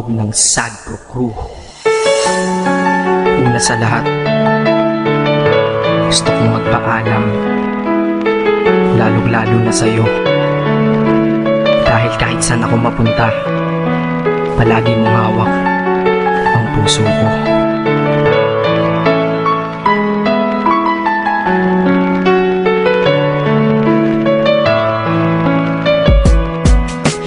ng Sadko Crew. Una sa lahat, gusto kong magpaalam, lalong-lalo na sa'yo. Dahil kahit saan ako mapunta, palagi mong hawak ang puso ko.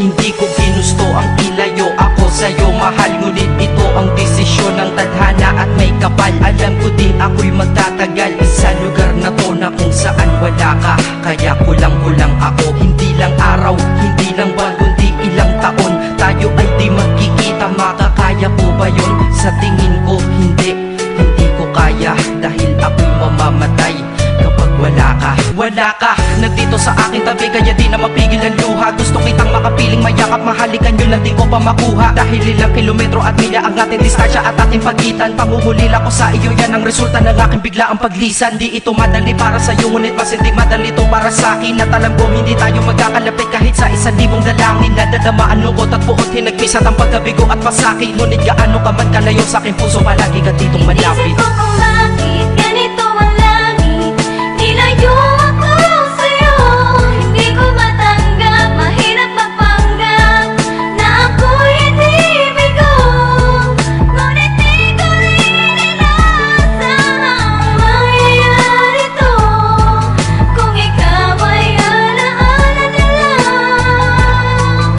Hindi ko ginusto ang ilayo ako sa'yo, mahal. Ngunit ito ang desisyon ng tadhana at may kapal. Alam ko di ako'y magtatagal sa lugar na to na kung saan wala ka. Kaya kulang-kulang ako, hindi lang araw, hindi lang buwan, kundi ilang taon. Tayo ay di magkikita, makakaya po ba yun? Sa tingin ko hindi ko kaya, dahil ako'y mamamatay kapag wala ka. Wala ka, nandito sa aking tabi, kaya di na mapigil ang luha. Gusto kitang makapiling, mayakap, mahalikan, yun lang di ko pa makuha. Dahil ilang kilometro at milya ang ating distansya at ating pagitan. Pangungulila ko sa iyo, yan ang resulta ng aking biglaang paglisan. Di ito madali para sa'yo, ngunit mas hindi madali ito para sa'kin. At alam ko hindi tayo magkakalapit kahit sa 1,000 dalangin. Nadadamaan lungkot at puot, hinagpisat ang pagkabigo at pasakit. Ngunit gaano ka man kalayo sa aking puso, palagi ka ditong malapit. Isip ko kung bakit ganito ang langit, nilayo ako sa'yo. Hindi ko matanggap, mahirap mapanggap na ako'y hindi bigo. Ngunit di ko rin inasahang mangyayari to. Kung ikaw ay alaala na lang,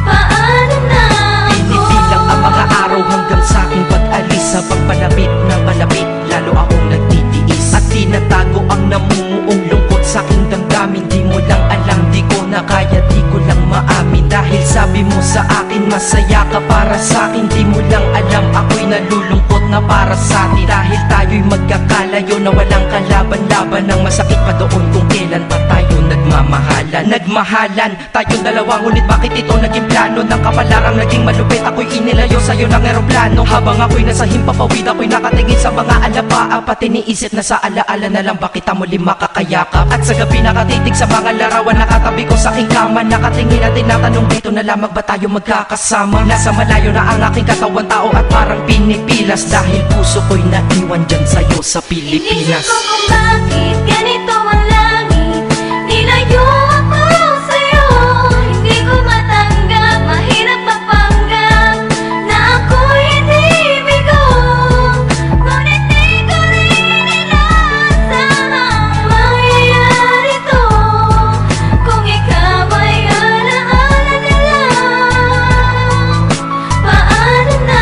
paano na ako? Pinipilang ang mga araw hanggang sa aking pag-alis. Sa pagpalapit ng palapit, lalo akong nagtitiis. At tinatago ang namumuong lungkot sa aking damdamin. Di mo lang alam, di ko na kaya, di ko lang maamin. Dahil sabi mo sa akin, masaya ka para sa akin. Di mo lang alam, ako'y nalulungkot na para sa atin. Dahil tayo'y magkakalayo na walang kalaban-laban. Ang masakit pa doon kung kailan pa tayo nagmamahalan. Nagmahalan tayong dalawa, ngunit bakit ito naging plano? Ng kapalarang naging malupit, ako'y inilayo sa'yo ng eroplano. Habang ako'y nasa himpapawid, ako'y nakatingin sa mga alapaa. Pati niisip na sa alaala na lang, bakit ang muli makakayakap? At sa gabi nakatitig sa mga larawan, nakatabi ko sa aking kama. Nakatingin at tinatanong, dito na lamang ba tayo magkakasama? Nasa malayo na ang aking katawan, tao at parang pinipilas. Dahil puso ko'y naiwan dyan sa'yo sa Pilipinas. Inisip ko kung bakit ganito ang langit, nilayo ako sa'yo. Hindi ko matanggap, mahirap mapanggap na ako'y hindi bigo. Ngunit di ko rin inasahang mangyayari to. Kung ikaw ay alaala na lang, paano na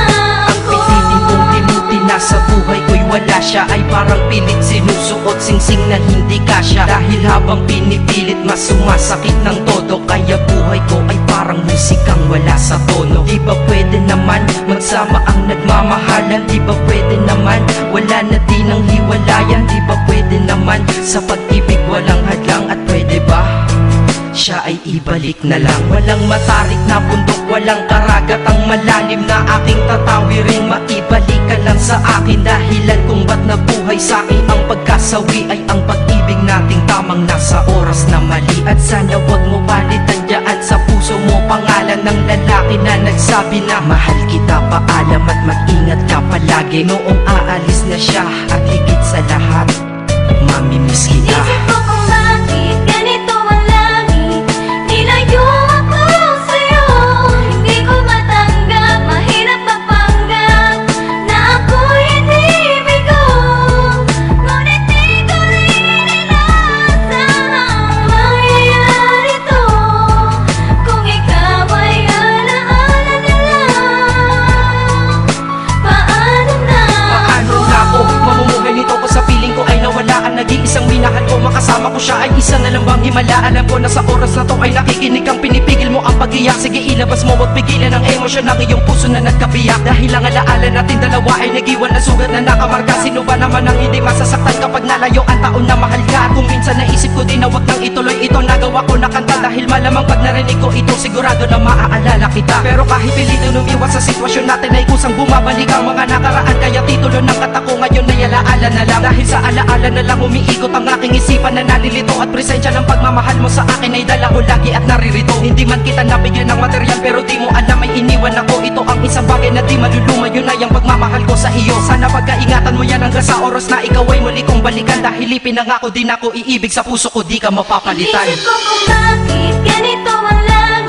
ako? Pilitin kong limutin na sa buhay ko'y wala siya, ay parang pilit sinusuot, singsing na hindi kasya. Dahil habang pinipilit, mas sumasakit ng todo. Kaya buhay ko ay parang musikang wala sa tono. Di ba pwede naman magsama ang nagmamahalan? Di ba pwede naman wala na din ang hiwalayan? Di ba pwede naman sa pag-ibig walang hadlang? At pwede ba siya ay ibalik na lang? Walang matarik na bundok, walang karagat ang malalim na aking tatawirin. Maibalik ka lang sa akin, dahilan kung ba't nabuhay sa akin ang pagkasawi ay ang pag-ibig nating tamang nasa oras na mali. At sana wag mo palitan dyan sa puso mo pangalan ng lalaki na nagsabi na mahal kita, paalam at mag-ingat ka palagi. Noong aalis na siya at higit sa lahat, mamimiss kita. Inisip ko kung bakit ganito ang langit, nilayo ako sa'yo. Hindi ko matanggap, mahirap mapanggap na ako'y hindi bigo. Ngunit di ko rin inasahang mangyayari to. Kung ikaw ay alaala na lang, paano na Paano na ako mamumuhay nito ko sa piling ko ay nawala ang nag-iisang minahal ko? Makasama ko siya ay isa na lang bang himala? Alam ko na sa oras na to ay nakikinig kang pinipigil mo ang pag-iyak. Sige ilabas mo, wag pigilan ang emosyon ng iyong puso na nagkabiyak. Dahil ang alaala natin dalawa ay nag-iwan na sugat na nakamarka. Sino ba naman ang hindi masasaktan kapag nalayo ang taon na mahal ka? Kung minsan naisip ko din na wag nang ituloy ito, nagawa ko na kanta. Dahil malamang pag narinig ko ito, sigurado na maaalala kita. Pero kahit pilitin umiwas sa sitwasyon natin ay kusang bumabalik ang mga nakaraan. Kaya titulo ng kata ko ngayon ay alaala na lang. Dahil sa alaala na lang umiikot ang aking isipan na nalilito. At presensya ng pagmamahal mo sa akin ay dala ko lagi at naririto. Hindi man kita nabigyan ng material, pero di mo alam ay iniwan ako. Ito ang Isang bagay na di maluluma, yun ay ang pagmamahal ko sa iyo. Sana pagkaingatan mo yan hanggang sa oras na ikaw ay muli kong balikan. Dahil ipinangako din ako iibig sa puso ko, di ka mapapalitan. Isip ko kung bakit ganito ang langit.